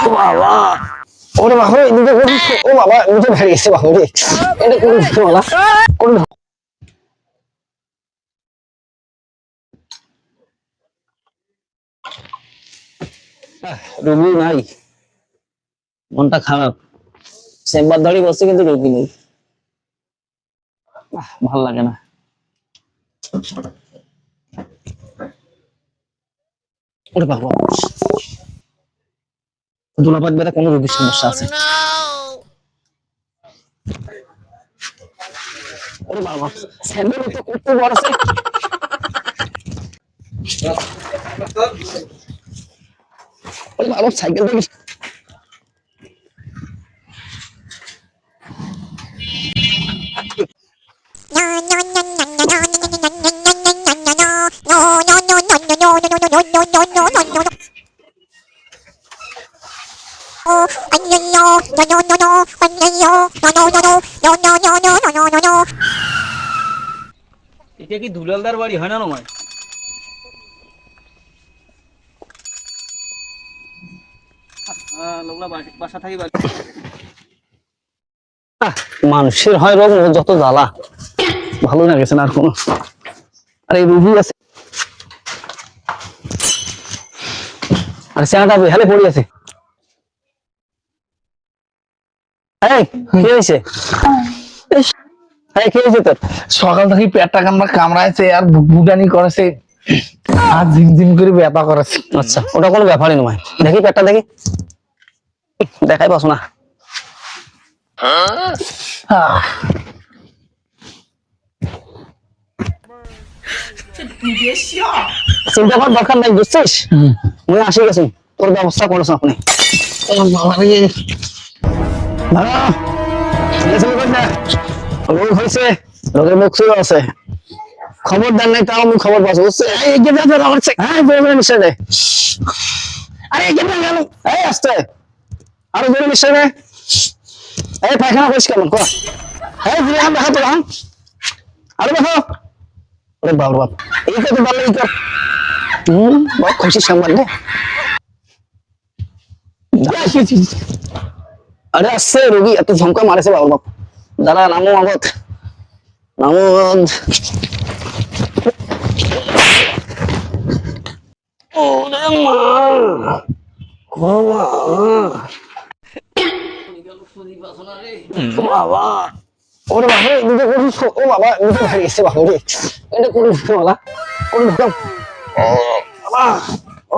ও বাবা ওরে বাবা এদিকে ও বাবা উঠে ভেঙে গেছে বাবা রে এটা কোন বলা কোন রোগী নাই মনটা খারাপ চেম্বার ধরে বসে কিন্তু রোগী নেই ভালো লাগে না ওরে বাবা দুলাপাত বেটা কোনো রোগীর সমস্যা আছে ওরে বাবা স্যান্ডেল তো কত বড় আছে ওরে বাবা সাইকেল থেকে এটা কি দুলালদার বাড়ি হয় না নয় লোকলা বাসা থাকি বাড়ি মানুষের হয় রোগ যত জ্বালা ভালো লাগেছে না আর কোনো আরে রুগী আছে আরে চেনাটা বেহালে পড়ে আছে কি হয়েছে কি হয়েছে তোর সকাল থেকে পেটটা কামড়াইছে আর বুটানি করেছে আর ঝিমঝিম করে ব্যথা করেছে আচ্ছা ওটা কোনো ব্যাপারই নয় দেখি পেটটা দেখি দেখাই পাস না চিন্তা করার দরকার নাই বুঝছিস মুই আসি গেছি তোর ব্যবস্থা করেছ আপনি রোগ হয়েছে রোগের মুখ শুরু আছে খবর দেন নাই তাও আমি খবর পাচ্ছি বুঝছে আরে গেল এই আসতে আরো জোরে মিশে রে এই পায়খানা হয়েছে কেমন কর এই দেখো তো আরে দেখো ওরে বাবা বাপ এই তো ভালো এই কর বহুত খুশি সংবাদ রে আরে আসছে রোগী এত ঝমকা মারেছে বাবা বাপ দাঁড়া নামো আগত নামো ওরে মা বাবা ওরে বাবা এদিকে করিস ও বাবা উঠে ভেঙে গেছে বাবা রে এটা কোন বলা কোন ঢুকাম বাবা ও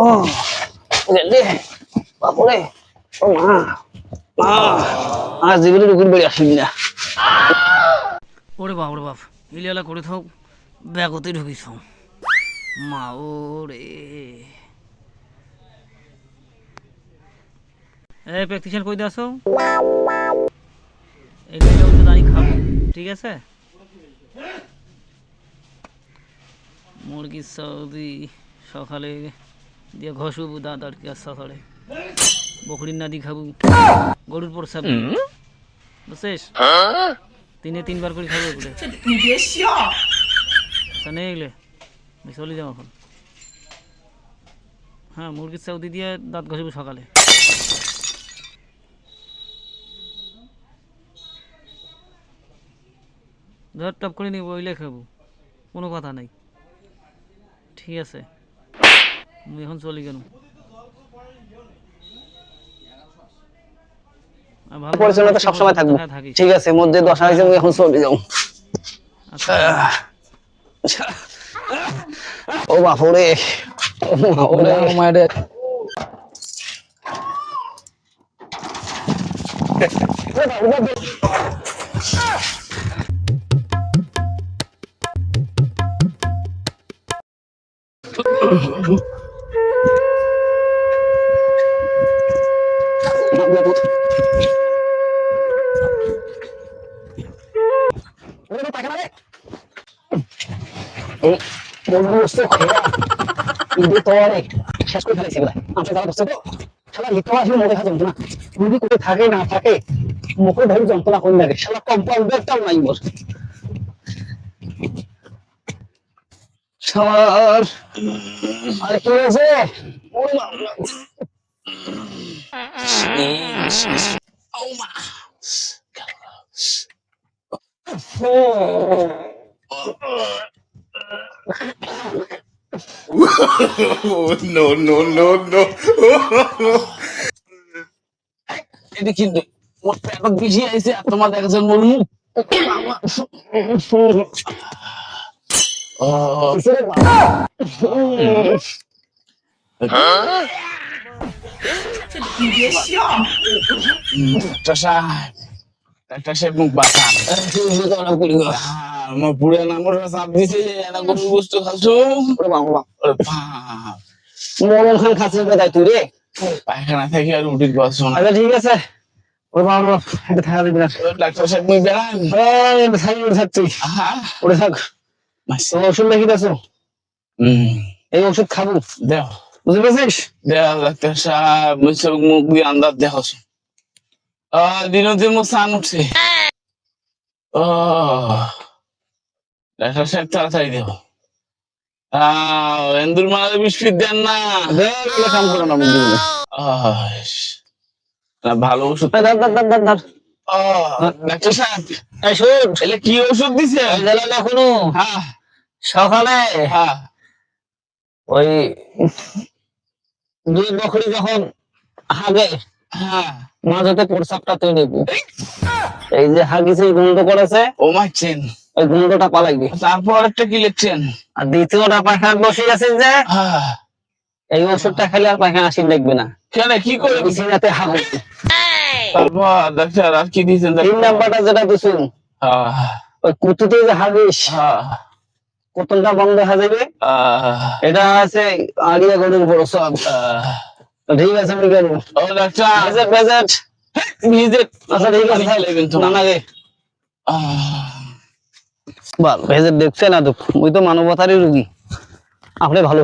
দে বাপরে ও মা মা আজ জীবনে রুকুন বেড়ে আসবি না ওরে বাপ ইলিয়ালা করে থাও ব্যাগতে ঢুকিস মা ওরে এই প্র্যাকটিশন কই দাসো এটা দাঁড়ি খাবো ঠিক আছে মুরগির সৌদি সকালে দিয়ে ঘষবো দাঁত আর কি আর সকালে বকরির নাদি খাবো গরুর প্রসাব বুঝছিস দিনে 3 বার করে খাবো বলে আচ্ছা নেই এগুলো চলে যাও এখন হ্যাঁ মুরগির সৌদি দিয়ে দাঁত ঘষবো সকালে ধর টপ করে নিব ওইলে খাবো কোনো কথা নাই ঠিক আছে আমি এখন চলে গেলাম পরিচালনা সবসময় থাকবো ঠিক আছে মধ্যে 10 হয়েছে আমি এখন চলে যাও ও বাপরে ওরে মারে শেষ করে ফেলেছি মুখে কোথায় থাকে না থাকে মুখে ধরে যন্ত্রণা কোন লাগে সারা কম্পাউন্ডারটাও নাই মোর আর কি হয়েছে এটা কিন্তু মোর পেটত বেশি আইছে আর তোমার একজন বলমু ডাক্তার সাহেব মুখ বাঁচান আমার বুড়ে নাম্বার চাপ দিছে এনা কোন বস্তু খাচ্ছো ওরে বাবা ওরে বাপ, মরণ খান খাচ্ছে কোথায় তুই রে? পায়খানা থেকে আর উঠে পারছো না আচ্ছা ঠিক আছে ওরে বাবা এটা থাকা দিবি না ডাক্তার সাহেব মুখ বেড়ান থাক তুই আহা ওরে থাক মাসি তোমার ওষুধ লিখে দিয়েছো এই ওষুধ খাবো দেও বুঝতে পেরেছিস? দেও ডাক্তার সাহেব মুখ মুখ দিয়ে আন্দাজ দেখছ দিনতে মুখ সান উঠছে ও ডাক্তার সাহেব তাড়াতাড়ি দেও এন্দুর মারা বিস্ফিত দেন না এগুলো কাম করো না মুখ দিয়ে না, ভালো ওষুধ ধর ধর ধর ধর ধর ডাক্তার সাহেব এই শোন এলে কি ওষুধ দিছে গেলাম এখনো হ্যাঁ সকালে হ্যাঁ ওই দুই বকরি যখন হাগে হ্যাঁ মাঝতে প্রসাবটা তুই নেবো এই যে হাগিছে গন্ধ করেছে ও মারছেন ওই গন্ধটা পালাইবি তারপর একটা কি লিখছেন আর দ্বিতীয়টা পায়খানা বসে আছে যে হ্যাঁ এই ওষুধটা খেলে আর পায়খানা আসি দেখবে না কেন কি করে সিনাতে হাগো তারপর ডাক্তার আর কি দিয়েছেন তিন নাম্বারটা যেটা দিছুন ওই কুতুতে যে হাগিস কতটা বন্ধ হয়ে যাবে এটা আছে আড়িয়া গরুর বড় সব তো ঠিক আছে আমি গেল ও ডাক্তার বাজেট বাজেট ভিজিট আচ্ছা ঠিক আছে লেবেন তো না না রে বাল ভেজে দেখছে না তো ওই তো মানবতারই রুগী আপনি ভালো